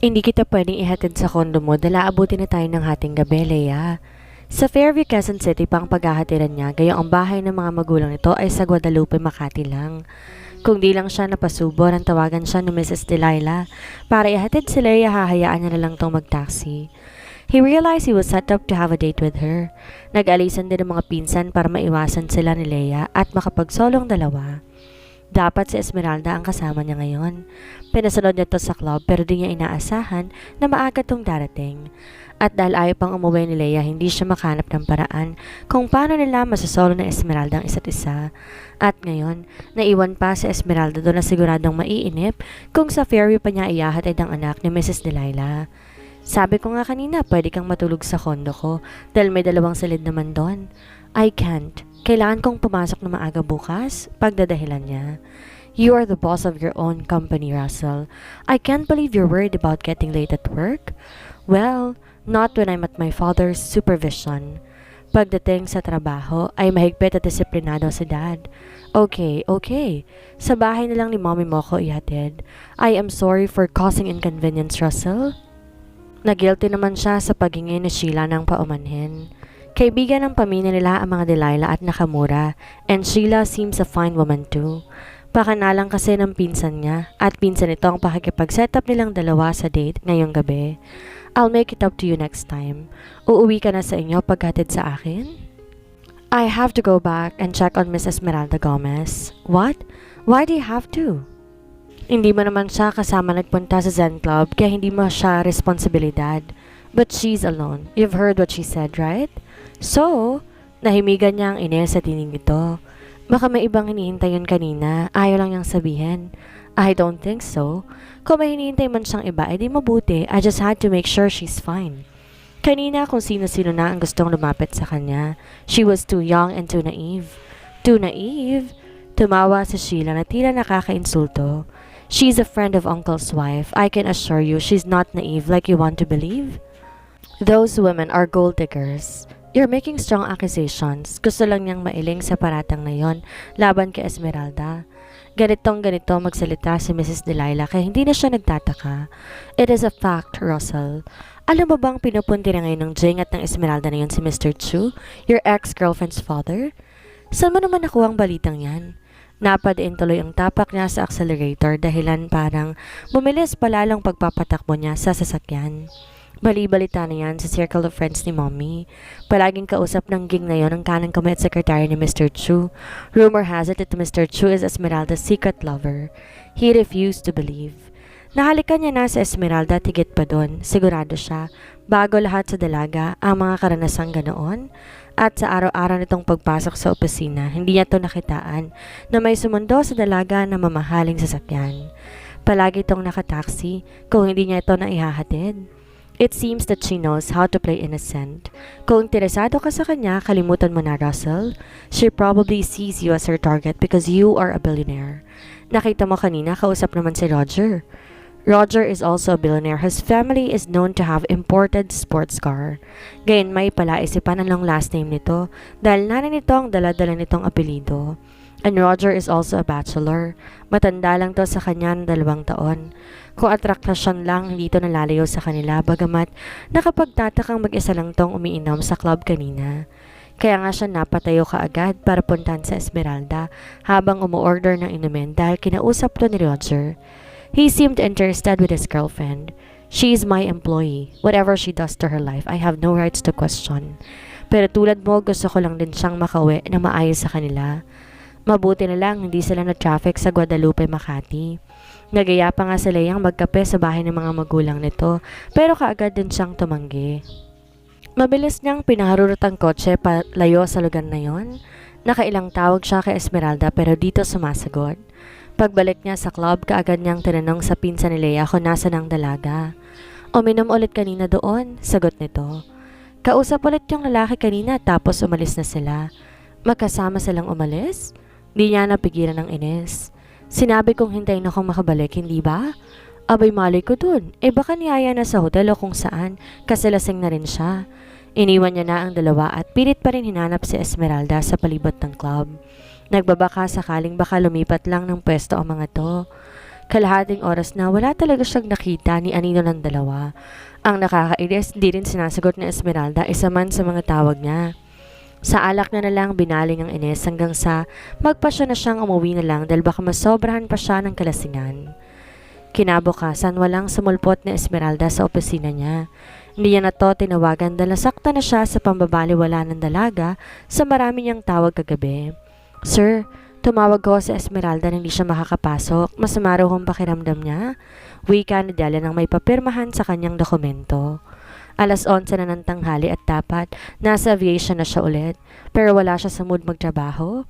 Hindi kita pwedeng ihatid sa kondo mo dahil aabutin na tayo ng hating gabi, Leia. Sa Fairview, Quezon City pang paghahatiran niya, gayong ang bahay ng mga magulang nito ay sa Guadalupe, Makati lang. Kung di lang siya napasubo, nang tawagan siya ni Mrs. Delilah para ihatid si Leia, hahayaan niya na lang tong mag-taxi. He realized he was set up to have a date with her. Nag-alisan din ang mga pinsan para maiwasan sila ni Leia at makapagsolong dalawa. Dapat si Esmeralda ang kasama niya ngayon. Pinasunod niya to sa club pero di niya inaasahan na maaga tong darating. At dahil ayaw pang umuwi ni Leia, hindi siya makahanap ng paraan kung paano nila masasolo ng Esmeralda ang isa't isa. At ngayon, naiwan pa si Esmeralda doon na siguradong maiinip kung sa Fairview pa niya iyahatid ang anak ni Mrs. Delilah. Sabi ko nga kanina, pwede kang matulog sa kondo ko dahil may dalawang silid naman doon. I can't. Kailangan kong pumasok na maaga bukas, pagdadahilan niya. You are the boss of your own company, Russell. I can't believe you're worried about getting late at work. Well, not when I'm at my father's supervision. Pagdating sa trabaho, ay mahigpit at disiplinado si Dad. Okay. Sa bahay na lang ni Mommy mo ko ihatid. I am sorry for causing inconvenience, Russell. Nagilty naman siya sa paghingi ni Sheila ng paumanhin. Kaibigan ng pamilya nila ang mga Delilah at Nakamura, and Sheila seems a fine woman too. Pakanalang kasi ng pinsan niya, at pinsan ito ang pakikipag-set up nilang dalawa sa date ngayong gabi. I'll make it up to you next time. Uuwi ka na sa inyo paghatid sa akin? I have to go back and check on Miss Esmeralda Gomez. What? Why do you have to? Hindi mo naman siya kasama nagpunta sa Zen Club kaya hindi mo siya responsibilidad. But she's alone. You've heard what she said, right? So, nahimigan niya ang ines sa tinig nito. Baka may ibang hinihintay yun kanina. Ayaw lang niyang sabihin. I don't think so. Kung may hinihintay man siyang iba, edi mabuti. I just had to make sure she's fine. Kanina kung sino-sino na ang gustong lumapit sa kanya. She was too young and too naive. Too naive? Tumawa si Sheila na tila nakaka-insulto. She's a friend of Uncle's wife. I can assure you she's not naive like you want to believe. Those women are gold diggers. You're making strong accusations. Gusto lang niyang mailing sa paratang na yon laban kay Esmeralda. Ganito magsalita si Mrs. Delilah kaya hindi na siya nagtataka. It is a fact, Russell. Alam mo bang pinupunti na ngayon ng Jing at ng Esmeralda na yon si Mr. Chu, your ex-girlfriend's father? Saan mo naman nakuha ang balitang yan? Napadain tuloy ang tapak niya sa accelerator dahilan parang bumilis palalong pagpapatakbo niya sa sasakyan. Bali-balita na yan sa circle of friends ni Mommy. Palaging kausap ng ging na yon ang kanang kamay at sekretary ni Mr. Chu. Rumor has it that Mr. Chu is Esmeralda's secret lover. He refused to believe. Nahalikan niya na sa Esmeralda at higit pa doon, sigurado siya, bago lahat sa dalaga ang mga karanasang ganoon. At sa araw-araw nitong pagpasok sa opisina, hindi niya to nakitaan na may sumundo sa dalaga na mamahaling sasakyan. Palagi itong nakataksi kung hindi niya ito na ihahatid. It seems that she knows how to play innocent. Kung interesado ka sa kanya, kalimutan mo na, Russell. She probably sees you as her target because you are a billionaire. Nakita mo kanina, kausap naman si Roger. Roger is also a billionaire. His family is known to have imported sports car. Gayon may palaisipan ang long last name nito dahil nanay nito ang dala-dala nitong apelido. And Roger is also a bachelor. Matanda lang to sa kanya ng 2 taon. Kung atraktasyon lang, hindi to nalalayo sa kanila bagamat nakapagtatakang mag-isa lang tong umiinom sa club kanina. Kaya nga siya napatayo kaagad para puntahan sa Esmeralda habang umuorder ng inumin dahil kinausap to ni Roger. He seemed interested with his girlfriend. She is my employee. Whatever she does to her life, I have no rights to question. Pero tulad mo, gusto ko lang din siyang makauwi na maayos sa kanila. Mabuti na lang hindi sila na-traffic sa Guadalupe, Makati. Nagaya pa nga sila yung magkape sa bahay ng mga magulang nito pero kaagad din siyang tumanggi. Mabilis niyang pinaharurot ang kotse palayo sa lugar na yon. Nakailang tawag siya kay Esmeralda pero dito sumasagot. Pagbalik niya sa club, kaagad niyang tinanong sa pinsan ni Leia kung nasa ng dalaga. Uminom ulit kanina doon, sagot nito. Kausap ulit yung lalaki kanina tapos umalis na sila. Magkasama silang umalis? Di niya napigilan ng inis. Sinabi kong hintayin akong makabalik, hindi ba? Abay malay ko dun. Baka niyaya na sa hotel o kung saan, kasi lasing na rin siya. Iniwan niya na ang dalawa at pilit pa rin hinanap si Esmeralda sa palibot ng club. Nagbabaka sakaling baka lumipat lang ng pwesto ang mga to. Kalahating oras na wala talaga siyang nakita ni anino ng dalawa. Ang nakakainis, di rin sinasagot ni Esmeralda isa man sa mga tawag niya. Sa alak na lang binaling ang Ines hanggang sa magpasya na siyang umuwi na lang dahil baka masobrahan pa siya ng kalasingan. Kinabukasan walang sumulpot ni Esmeralda sa opisina niya. Hindi niya na to tinawagan dahil nasakta na siya sa pambabaliwala ng dalaga sa marami niyang tawag kagabi. Sir, tumawag ko sa Esmeralda na hindi siya makakapasok. Masama raw ang pakiramdam niya. Wika ni Delia nang may papirmahan sa kanyang dokumento. 11:00 na ng tanghali at dapat nasa aviation na siya ulit. Pero wala siya sa mood magtrabaho.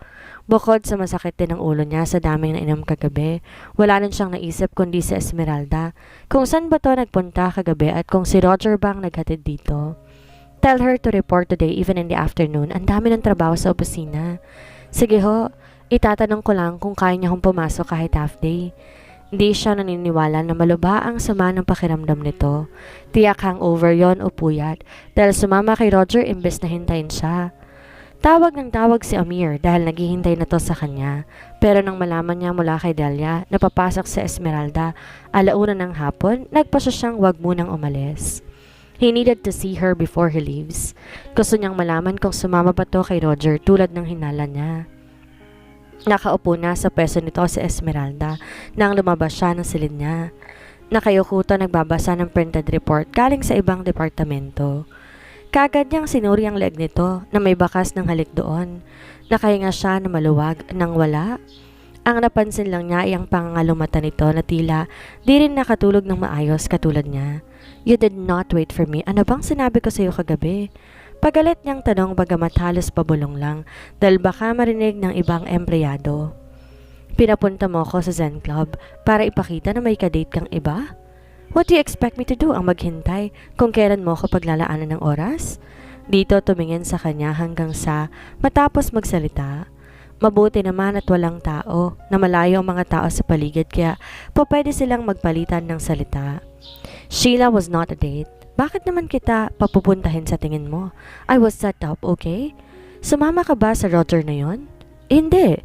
Bukod sa masakit din ang ulo niya sa daming nainom kagabi, wala rin siyang naisip kundi sa Esmeralda. Kung saan ba to nagpunta kagabi at kung si Roger bang naghatid dito. Tell her to report today even in the afternoon. Ang dami ng trabaho sa opisina. Sige ho, itatanong ko lang kung kaya niya hong pumasok kahit half day. Hindi siya naniniwala na maluba ang sama ng pakiramdam nito. Tiyak hangover yon o puyat dahil sumama kay Roger imbes na hintayin siya. Tawag ng tawag si Amir dahil naghihintay na to sa kanya. Pero nang malaman niya mula kay Delia na papasok si Esmeralda 1:00 ng hapon, nagpasya siyang wag munang umalis. He needed to see her before he leaves. Gusto niyang malaman kung sumama ba to kay Roger tulad ng hinala niya. Nakaupo na sa pwesto nito si Esmeralda nang lumabas siya ng silid niya. Nakayukuto nagbabasa ng printed report galing sa ibang departamento. Kagad niyang sinuri ang leg nito na may bakas ng halik doon. Nakahinga siya na maluwag nang wala. Ang napansin lang niya ay ang pangangalumata nito na tila di rin nakatulog ng maayos katulad niya. You did not wait for me. Ano bang sinabi ko sa iyo kagabi? Pagalit niyang tanong bagamat halos pabulong lang dahil baka marinig ng ibang empleyado. Pinapunta mo ako sa Zen Club para ipakita na may kadate kang iba? What do you expect me to do? Ang maghintay kung kailan mo ako paglalaanan ng oras? Dito tumingin sa kanya hanggang sa matapos magsalita. Mabuti naman at walang tao na malayo ang mga tao sa paligid kaya pwede silang magpalitan ng salita. Sheila was not a date. Bakit naman kita papupuntahin sa tingin mo? I was set up, okay? Sumama ka ba sa Roger na yon? Hindi.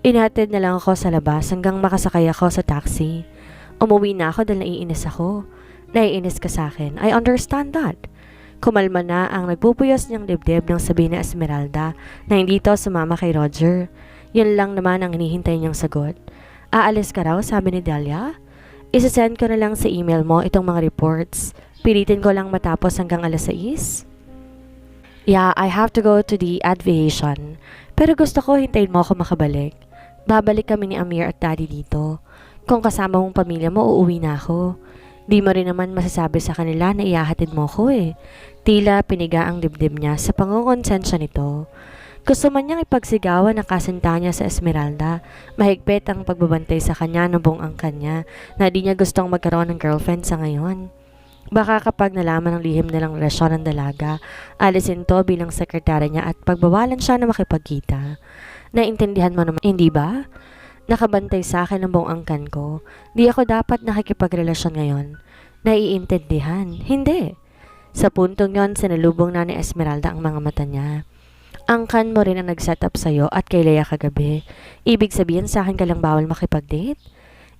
Inatid na lang ako sa labas hanggang makasakay ako sa taxi. Umuwi na ako dahil naiinis ako. Naiinis ka sa akin. I understand that. Kumalma na ang nagpupuyos niyang dibdib nang sabihin ni Esmeralda na hindi to sumama kay Roger. Yun lang naman ang hinihintay niyang sagot. Aalis ka raw, sabi ni Delia. Isasend ko na lang sa email mo itong mga reports. Pilitin ko lang matapos hanggang 6:00. Yeah, I have to go to the aviation. Pero gusto ko hintayin mo ako makabalik. Babalik kami ni Amir at Daddy dito. Kung kasama mong pamilya mo, uuwi na ako. Di mo rin naman masasabi sa kanila na iyahatid mo ko eh. Tila piniga ang dibdib niya sa pangungonsensya nito. Gusto man niyang ipagsigawan ang kasintahan niya sa Esmeralda. Mahigpit ang pagbabantay sa kanya ng buong angkan niya na di niya gustong magkaroon ng girlfriend sa ngayon. Baka kapag nalaman ng lihim nilang relasyon ng dalaga, alisin to bilang sekretary niya at pagbawalan siya na makipagkita. Naintindihan mo naman, hindi ba? Nakabantay sa akin ang buong angkan ko. Di ako dapat nakikipagrelasyon ngayon. Naiintindihan? Hindi. Sa puntong yon, sinalubong na ni Esmeralda ang mga mata niya. Angkan mo rin ang nag-set up sa'yo at kay Leia kagabi. Ibig sabihin sa akin ka lang bawal makipag-date?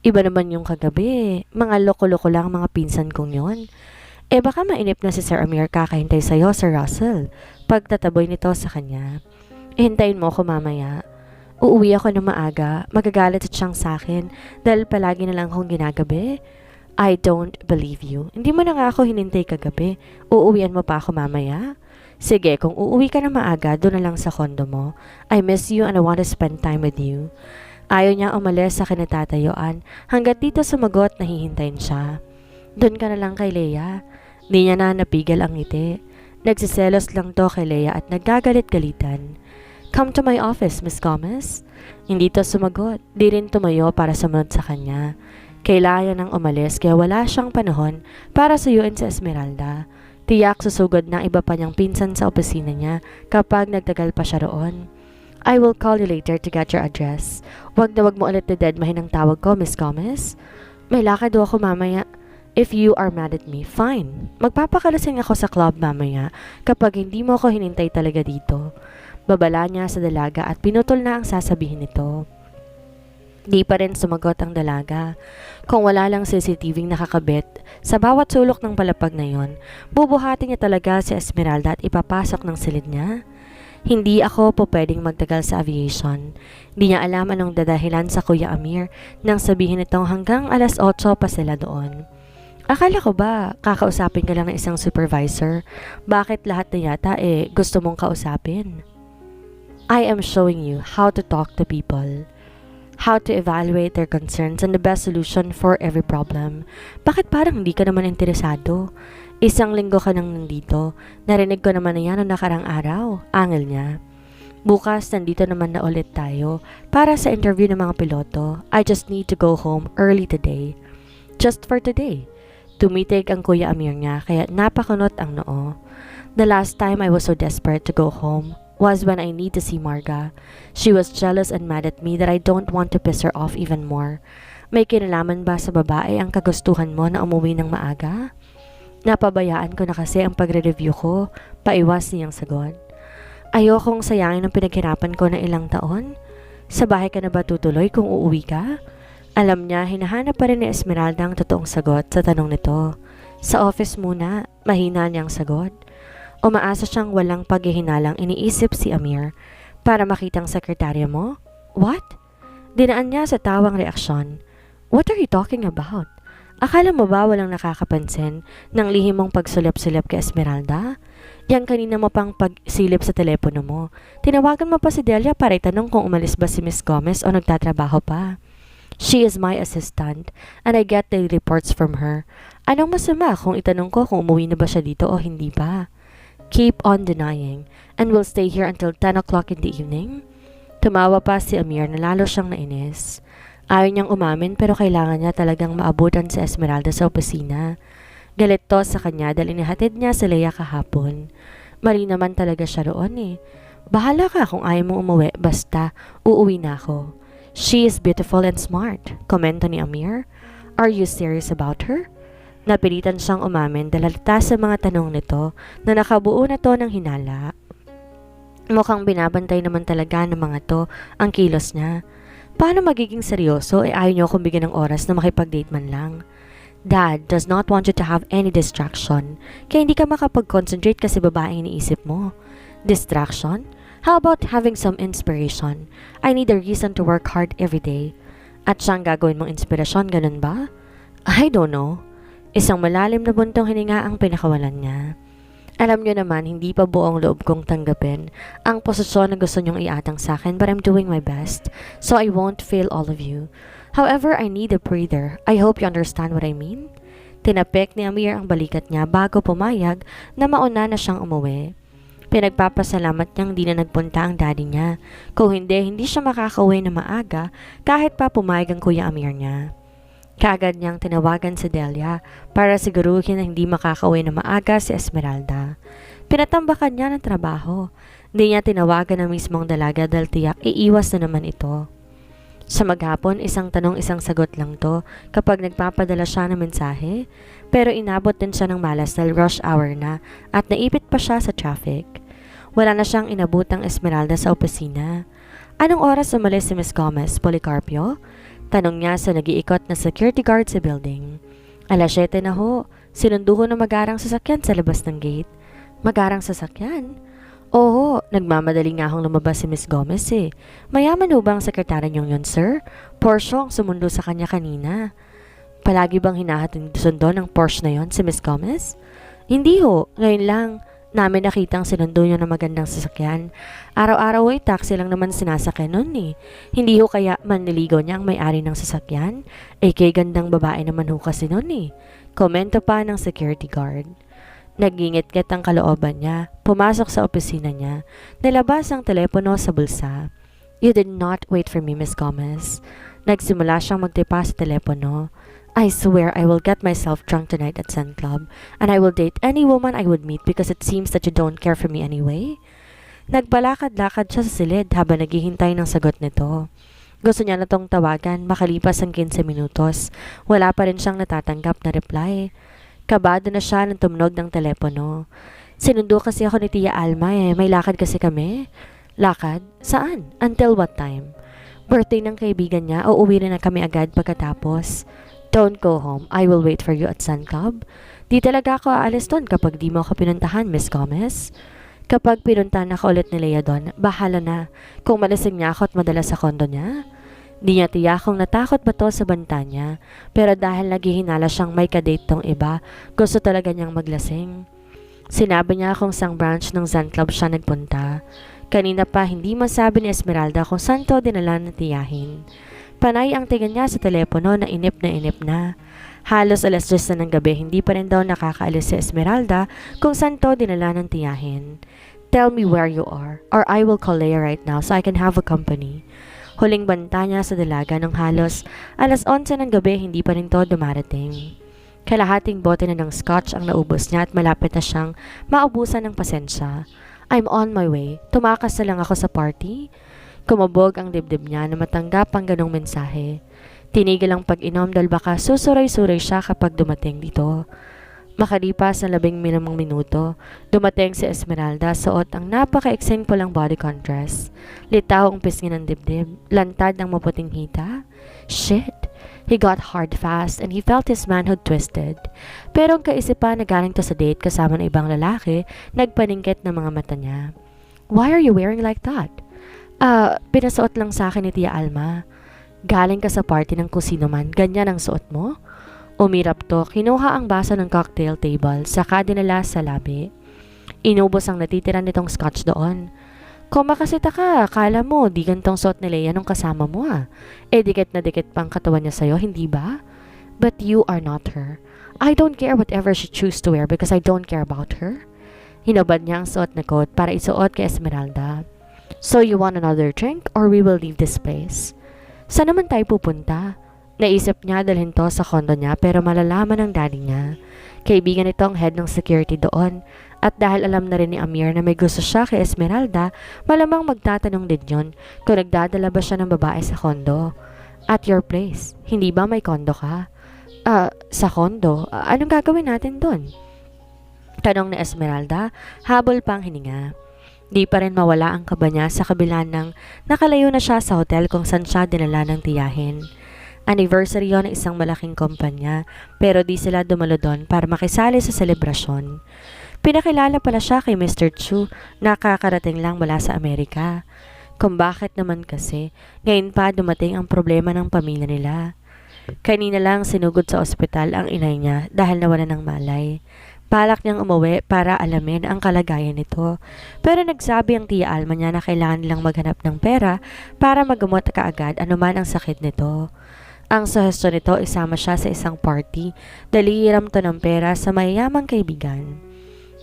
Iba naman yung kagabi. Mga loko-loko lang mga pinsan kong yon. Baka mainip na si Sir Amir kakahintay sa'yo, Sir Russell. Pagtataboy nito sa kanya. Hintayin mo ako mamaya. Uuwi ako ng maaga, magagalit siyang sa akin dahil palagi na lang akong ginagabi. I don't believe you. Hindi mo na nga ako hinintay kagabi. Uuwian mo pa ako mamaya? Sige, kung uuwi ka na maaga, doon na lang sa kondo mo. I miss you and I want to spend time with you. Ayaw niya umalis sa kinatatayuan hanggat dito sumagot na hihintayin siya. Doon ka na lang kay Leia. Di niya na napigil ang ngiti. Nagsiselos lang to kay Leia at nagagalit-galitan. Come to my office, Miss Gomez. Hindi to sumagot. Di rin tumayo para sumunod sa kanya. Kailangan nang umalis kaya wala siyang panahon para suyuin sa Esmeralda. Tiyak susugod ng iba pa niyang pinsan sa opisina niya kapag nagtagal pa siya roon. I will call you later to get your address. Wag na wag mo ulit dededmahin ang tawag ko, Miss Gomez. May lakad ako mamaya. If you are mad at me, fine. Magpapakalasing ako sa club mamaya kapag hindi mo ako hinintay talaga dito. Babala niya sa dalaga at pinutol na ang sasabihin nito. Di pa rin sumagot ang dalaga. Kung wala lang CCTV nakakabit, sa bawat sulok ng palapag na yon, bubuhatin niya talaga si Esmeralda at ipapasok ng silid niya. Hindi ako po pwedeng magtagal sa aviation. Di niya alam anong dadahilan sa Kuya Amir nang sabihin itong hanggang alas 8 pa sila doon. Akala ko ba kakausapin ka lang ng isang supervisor? Bakit lahat na yata gusto mong kausapin? I am showing you how to talk to people, how to evaluate their concerns and the best solution for every problem. Bakit parang hindi ka naman interesado? Isang linggo ka nang nandito. Narinig ko naman na yan noong nakarang araw. Angel niya. Bukas nandito naman na ulit tayo para sa interview ng mga piloto. I just need to go home early today. Just for today. Tumitig ang Kuya Amir niya kaya napakunot ang noo. The last time I was so desperate to go home was when I need to see Marga. She was jealous and mad at me that I don't want to piss her off even more. May kinalaman ba sa babae ang kagustuhan mo na umuwi ng maaga? Napabayaan ko na kasi ang pagre-review ko, paiwas niyang sagot. Ayokong sayangin ang pinaghirapan ko na ilang taon. Sa bahay ka na ba tutuloy kung uuwi ka? Alam niya, hinahanap pa rin ni Esmeralda ang totoong sagot sa tanong nito. Sa office muna, mahina niyang sagot. Umaasa siyang walang paghihinalang iniisip si Amir para makitang sekretarya mo. What? Dinaan niya sa tawang reaksyon. What are you talking about? Akala mo ba walang nakakapansin ng lihim mong pagsulap-sulap kay Esmeralda? Yang kanina mo pang pagsilip sa telepono mo. Tinawagan mo pa si Delia para itanong kung umalis ba si Miss Gomez o nagtatrabaho pa. She is my assistant and I get daily reports from her. Anong masama kung itanong ko kung umuwi na ba siya dito o hindi ba? Keep on denying and we'll stay here until 10 o'clock in the evening? Tumawa pa si Amir na lalo siyang nainis. Ayaw niyang umamin pero kailangan niya talagang maabutan si Esmeralda sa opisina. Galit to sa kanya dahil inihatid niya si Leia kahapon. Mali naman talaga siya roon eh. Bahala ka kung ayaw mong umuwi basta uuwi na ako. She is beautiful and smart, komento ni Amir. Are you serious about her? Napilitan siyang umamin dahil sa mga tanong nito na nakabuo na to ng hinala. Mukhang binabantay naman talaga ng mga to ang kilos niya. Paano magiging seryoso ayaw niyo akong bigyan ng oras na makipag-date man lang? Dad does not want you to have any distraction, kaya hindi ka makapag-concentrate kasi babaeng iniisip mo. Distraction? How about having some inspiration? I need a reason to work hard every day. At siyang gagawin mong inspirasyon, ganun ba? I don't know. Isang malalim na buntong hininga ang pinakawalan niya. Alam niyo naman, hindi pa buong loob kong tanggapin ang posisyon na gusto niyong iatang sa akin but I'm doing my best, so I won't fail all of you. However, I need a breather. I hope you understand what I mean. Tinapik ni Amir ang balikat niya bago pumayag na mauna na siyang umuwi. Pinagpapasalamat niyang di na nagpunta ang daddy niya. Kung hindi siya makakauwi na maaga kahit pa pumayag ang Kuya Amir niya. Kaagad niyang tinawagan si Delia para siguruhin na hindi makakauwi na maaga si Esmeralda. Pinatambakan niya ng trabaho. Hindi niya tinawagan ang mismong dalaga dahil tiyak iiwas na naman ito. Sa maghapon, isang tanong isang sagot lang to kapag nagpapadala siya ng mensahe. Pero inabot din siya ng malas dahil rush hour na at naipit pa siya sa traffic. Wala na siyang inabutang Esmeralda sa opisina. Anong oras umalis si Miss Gomez, Policarpio? Tanong niya sa nag-iikot na security guard sa building. Alas 7 na ho. Sinundo ko na magarang sasakyan sa labas ng gate. Magarang sasakyan? Oo, nagmamadali nga akong lumabas si Miss Gomez eh. Mayaman ho ba ang sekretary niyong yun, sir? Porsche ang sumundo sa kanya kanina. Palagi bang hinahatid sundo ng Porsche na yon si Miss Gomez? Hindi ho, ngayon lang. Namin nakitang sinundo niyo na magandang sasakyan. Araw-araw ay taxi lang naman sinasakyan nun eh. Hindi ho kaya manliligaw niya ang may-ari ng sasakyan? Kay gandang babae naman ho kasi nun eh. Komento pa ng security guard. Nagingit-ngit ang kalooban niya. Pumasok sa opisina niya. Nilabas ang telepono sa bulsa. You did not wait for me, Miss Gomez. Nagsimula siyang magtipa sa telepono. I swear I will get myself drunk tonight at Sun Club and I will date any woman I would meet because it seems that you don't care for me anyway. Nagbalakad-lakad siya sa silid habang naghihintay ng sagot nito. Gusto niya na tong tawagan makalipas ang 15 minutos. Wala pa rin siyang natatanggap na reply. Kabado na siya nang tumunog ng telepono. Sinundo kasi ako ni Tia Alma may lakad kasi kami. Lakad? Saan? Until what time? Birthday ng kaibigan niya, uuwi rin na kami agad pagkatapos. Don't go home. I will wait for you at Sun Club. Di talaga ako aalis doon kapag di mo ako pinuntahan, Miss Gomez. Kapag pinuntahan ako ulit ni Leia doon, bahala na kung malasing niya ako at madala sa kondo niya. Di niya tiyak kung natakot ba to sa banta niya, pero dahil naghihinala siyang may kadate tong iba, gusto talaga niyang maglasing. Sinabi niya kung sang branch ng Sun Club siya nagpunta. Kanina pa hindi masabi ni Esmeralda kung saan to dinala ng tiyahin. Panay ang tingin niya sa telepono na inip na inip na. Halos alas 10 na ng gabi, hindi pa rin daw nakakaalis si Esmeralda kung saan to dinala ng tiyahin. Tell me where you are, or I will call Leia right now so I can have a company. Huling banta niya sa dalaga ng halos alas 11 ng gabi, hindi pa rin to dumarating. Kalahating bote na ng scotch ang naubos niya at malapit na siyang maubusan ng pasensya. I'm on my way. Tumakas na lang ako sa party. Kumabog ang dibdib niya na matanggap ang ganong mensahe. Tinigil ang pag-inom dahil baka susuray-suray siya kapag dumating dito. Makalipas ng 15 minuto, dumating si Esmeralda suot ang napaka-ekseng pulang bodycon dress. Litaw ang pisngi ng dibdib, lantad ng maputing hita. Shit! He got hard fast and he felt his manhood twisted. Pero ang kaisipan na galing to sa date kasama ng ibang lalaki, nagpaningkit ng mga mata niya. Why are you wearing like that? Pinasuot lang sa akin ni Tia Alma. Galing ka sa party ng kusino man, ganyan ang suot mo? Umirap to, kinuha ang baso ng cocktail table, saka dinala sa labi. Inubos ang natitira nitong scotch doon. Kumakasita ka, akala mo, di gantong suot ni Leia nung kasama mo dikit na dikit pang katawan niya sa'yo, hindi ba? But you are not her. I don't care whatever she choose to wear because I don't care about her. Hinubad niya ang suot na coat para isuot kay Esmeralda. So you want another drink or we will leave this place? Saan naman tayo pupunta? Naisip niya dalhin to sa kondo niya pero malalaman ng daddy niya. Kaibigan nito ang head ng security doon at dahil alam na rin ni Amir na may gusto siya kay Esmeralda, malamang magtatanong din yun kung nagdadala ba siya ng babae sa kondo. At your place, hindi ba may kondo ka? Sa kondo? Anong gagawin natin doon? Tanong ni Esmeralda, habol pang hininga. Di pa rin mawala ang kaba niya sa kabila ng nakalayo na siya sa hotel kung saan siya dinala ng tiyahin. Anniversary yon ng isang malaking kumpanya pero di sila dumalo doon para makisali sa selebrasyon. Pinakilala pala siya kay Mr. Chu na kakarating lang mula sa Amerika. Kung bakit naman kasi, ngayon pa dumating ang problema ng pamilya nila. Kanina lang sinugod sa ospital ang inay niya dahil nawala ng malay. Balak niyang umuwi para alamin ang kalagayan nito. Pero nagsabi ang Tia Alma niya na kailangan nilang maghanap ng pera para magamot kaagad anuman ang sakit nito. Ang suhestyon nito isama siya sa isang party dahil hihiram to ng pera sa mayayamang kaibigan.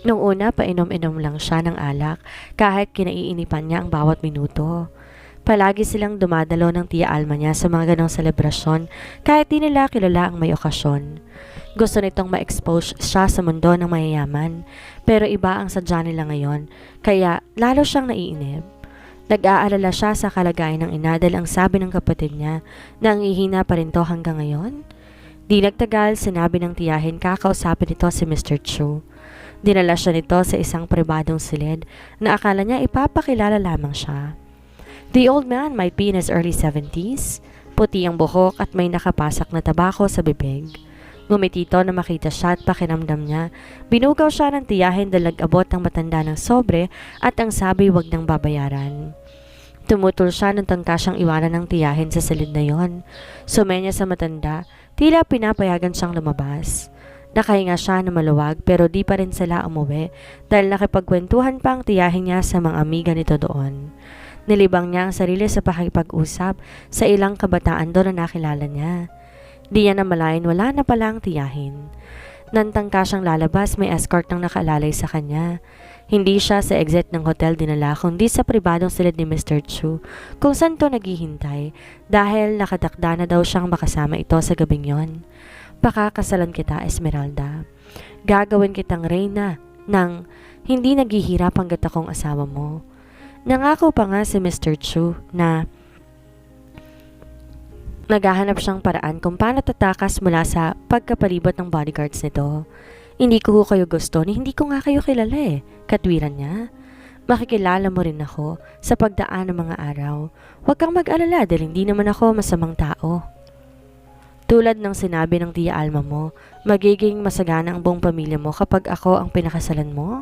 Nung una, painom-inom lang siya ng alak kahit kinaiinipan niya ang bawat minuto. Palagi silang dumadalo ng Tia Alma niya sa mga ganong selebrasyon kahit di nila kilala ang may okasyon. Gusto nitong ma-expose siya sa mundo ng mayayaman pero iba ang sadya nila ngayon kaya lalo siyang naiinip. Nag-aalala siya sa kalagayan ng ina dahil ang sabi ng kapatid niya na ang ihina pa rin to hanggang ngayon. Di nagtagal, sinabi ng tiyahin kakausapin nito si Mr. Chu. Dinala siya nito sa isang pribadong silid na akala niya ipapakilala lamang siya. The old man might be in his early 70s, puti ang buhok at may nakapasak na tabako sa bibig. Ngumiti to na makita siya at pakinamdam niya. Binugaw siya ng tiyahin dahil nag-abot ang matanda ng sobre at ang sabi wag nang babayaran. Tumutol siya nung tangka siyang iwanan ng tiyahin sa silid na yon. Sumenya sa matanda, tila pinapayagan siyang lumabas. Nakahinga siya na maluwag pero di pa rin sila umuwi dahil nakipagkwentuhan pa ang tiyahin niya sa mga amiga nito doon. Nilibang niya ang sarili sa pakipag-usap sa ilang kabataan doon na nakilala niya. Di niya namalayan wala na pala ang tiyahin. Nantangka siyang lalabas, may escort nang nakaalalay sa kanya. Hindi siya sa exit ng hotel dinala kundi sa pribadong silid ni Mr. Chu kung saan to naghihintay dahil nakatakda na daw siyang makasama ito sa gabing yon. Pakakasalan kita, Esmeralda. Gagawin kitang reyna nang hindi naghihirap hanggat akong asawa mo. Nangako pa nga si Mr. Chu na naghahanap siyang paraan kung paano tatakas mula sa pagkapalibot ng bodyguards nito. Hindi ko kayo gusto ni hindi ko nga kayo kilala katwiran niya. Makikilala mo rin ako sa pagdaan ng mga araw. Huwag kang mag-alala dahil hindi naman ako masamang tao. Tulad ng sinabi ng Tia Alma mo, magiging masagana ang buong pamilya mo kapag ako ang pinakasalan mo?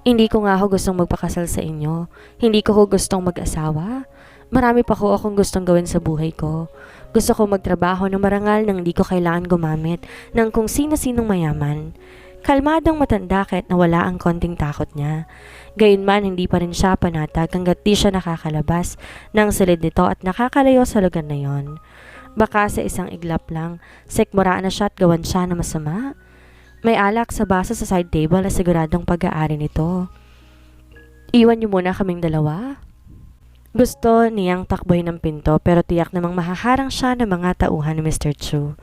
Hindi ko nga ako gustong magpakasal sa inyo. Hindi ko gustong mag-asawa. Marami pa ko akong gustong gawin sa buhay ko. Gusto ko magtrabaho ng marangal nang hindi ko kailangan gumamit ng kung sino-sinong mayaman. Kalmadong matanda kahit nawala ang konting takot niya. Gayunman hindi pa rin siya panatag hanggat di siya nakakalabas ng silid nito at nakakalayo sa lugar na yon. Baka sa isang iglap lang, sikmura na siya at gawan siya na masama. May alak sa baso sa side table na siguradong pag-aari nito. Iwan niyo muna kaming dalawa. Gusto niyang takbohin ng pinto pero tiyak namang mahaharang siya ng mga tauhan ni Mr. Chu.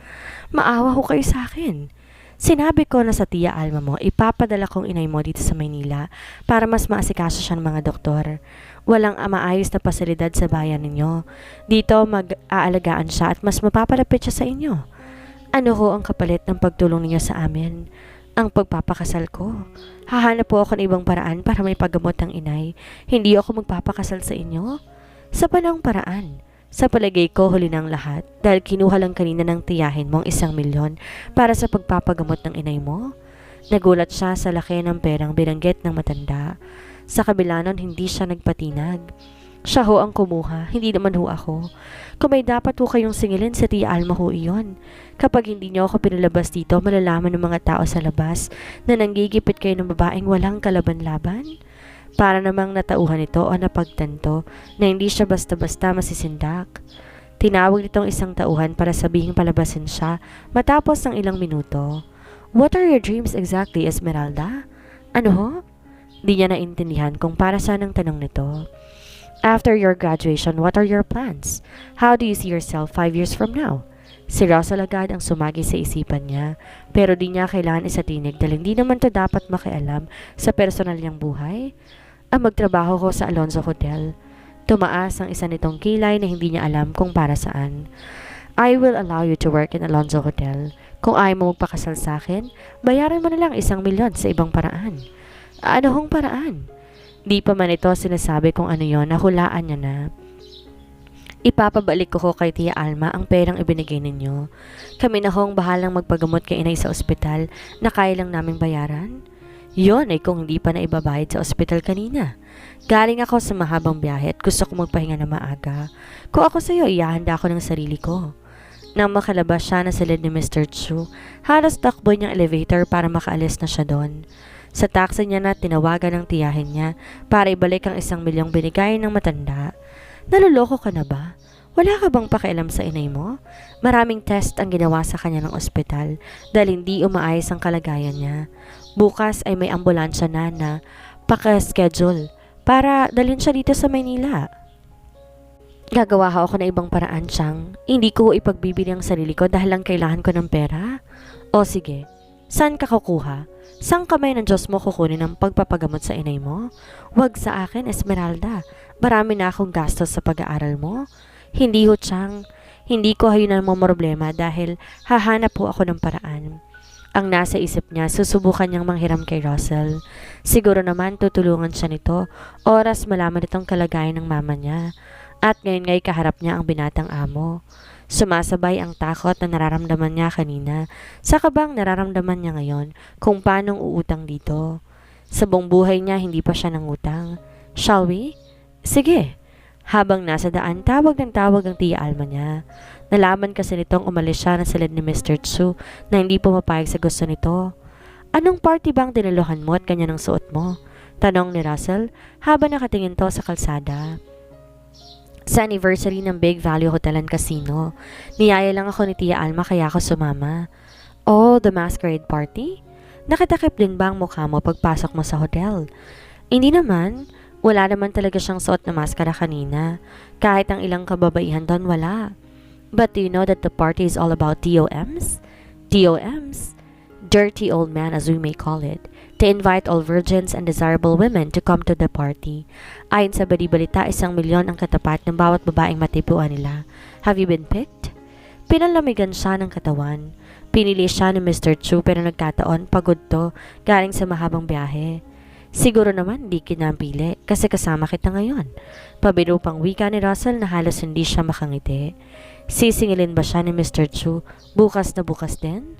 Maawa ho kayo sa akin. Sinabi ko na sa Tia Alma mo, ipapadala kong inay mo dito sa Maynila para mas maasikaso siya ng mga doktor. Walang maayos na pasilidad sa bayan ninyo. Dito mag-aalagaan siya at mas mapapalapit siya sa inyo. Ano ho ang kapalit ng pagtulong ninyo sa amin? Ang pagpapakasal ko. Hahanap po ako ng ibang paraan para may paggamot ng inay. Hindi ako magpapakasal sa inyo. Sa panang paraan. Sa palagay ko huli ng lahat dahil kinuha lang kanina ng tiyahin mong 1,000,000 para sa pagpapagamot ng inay mo. Nagulat siya sa laki ng perang binanggit ng matanda. Sa kabila nun hindi siya nagpatinag. Siya ho ang kumuha, hindi naman ho ako. Kung may dapat ho kayong singilin sa Tia Alma ho iyon. Kapag hindi niyo ako pinalabas dito, malalaman ng mga tao sa labas na nanggigipit kayo ng babaeng walang kalaban-laban. Para namang natauhan ito o napagtanto na hindi siya basta-basta masisindak. Tinawag nitong isang tauhan para sabihing palabasin siya matapos ng ilang minuto. What are your dreams exactly, Esmeralda? Ano ho? Di niya naintindihan kung para saan ang tanong nito. After your graduation, what are your plans? How do you see yourself 5 years from now? Si Russell agad ang sumagi sa isipan niya, pero di niya kailangan isatinig dahil hindi naman to dapat makialam sa personal niyang buhay. Ang magtrabaho ko sa Alonzo Hotel. Tumaas ang isa nitong kilay na hindi niya alam kung para saan. I will allow you to work in Alonzo Hotel. Kung ayaw mo magpakasal sa akin, bayaran mo na lang 1,000,000 sa ibang paraan. Ano hong paraan? Di pa man ito sinasabi kung ano yon, nahulaan niya na. Ipapabalik ko kay Tia Alma ang perang ibinigay ninyo. Kami na hong bahalang magpagamot kay inay sa ospital na kaya lang naming bayaran. Yon ay kung hindi pa na ibabayad sa ospital kanina. Galing ako sa mahabang biyahe at gusto ko magpahinga na maaga. Kung ako sa'yo, ihahanda ako ng sarili ko. Nang makalabas siya na silid ni Mr. Chu, halos takbo niyang elevator para makaalis na siya doon. Sa taxi niya na tinawagan ng tiyahin niya para ibalik ang 1,000,000 binigay ng matanda. Naluloko ka na ba? Wala ka bang pakialam sa inay mo? Maraming test ang ginawa sa kanya ng ospital dahil hindi umaayos ang kalagayan niya. Bukas ay may ambulansya na paka-schedule para dalhin siya dito sa Maynila. Gagawa ako ng ibang paraan, Chang. Hindi ko ipagbibili ang sarili ko dahil lang kailangan ko ng pera. O sige, saan ka kukuha? Saan kamay ng Diyos mo kukunin ang pagpapagamot sa inay mo? Huwag sa akin, Esmeralda. Marami na akong gastos sa pag-aaral mo. Hindi ho, Chang. Hindi ko hayunan mo problema dahil hahanap po ako ng paraan. Ang nasa isip niya, susubukan niyang manghiram kay Russell. Siguro naman tutulungan siya nito, oras malaman itong kalagayan ng mama niya. At ngayon nga'y kaharap niya ang binatang amo. Sumasabay ang takot na nararamdaman niya kanina sa kabang nararamdaman niya ngayon kung paanong uutang dito. Sa buong buhay niya hindi pa siya nangutang. Shall we? Sige. Habang nasa daan, tawag ng tawag ang Tia Alma niya. Nalaman kasi nitong umalis siya na silid ni Mr. Chu na hindi pumapayag sa gusto nito. Anong party bang dinaluhan mo at kanya ng suot mo? Tanong ni Russell habang nakatingin to sa kalsada. Sa anniversary ng Big Value Hotel and Casino. Niyaya lang ako ni Tia Alma kaya ako sumama. Oh, the masquerade party? Nakitakip din ba ang mukha mo pagpasok mo sa hotel? Hindi naman. Wala naman talaga siyang suot na maskara kanina. Kahit ang ilang kababaihan doon, wala. But do you know that the party is all about DOMs? DOMs? Dirty old man as we may call it. To invite all virgins and desirable women to come to the party. Ayon sa balibalita, 1,000,000 ang katapat ng bawat babaeng matipuan nila. Have you been picked? Pinalamigan siya ng katawan. Pinili siya ni Mr. Chu pero nagkataon pagod to galing sa mahabang biyahe. Siguro naman di kinapili kasi kasama kita ngayon. Pabiro pang wika ni Russell na halos hindi siya makangiti. Sisingilin ba siya ni Mr. Chu bukas na bukas din?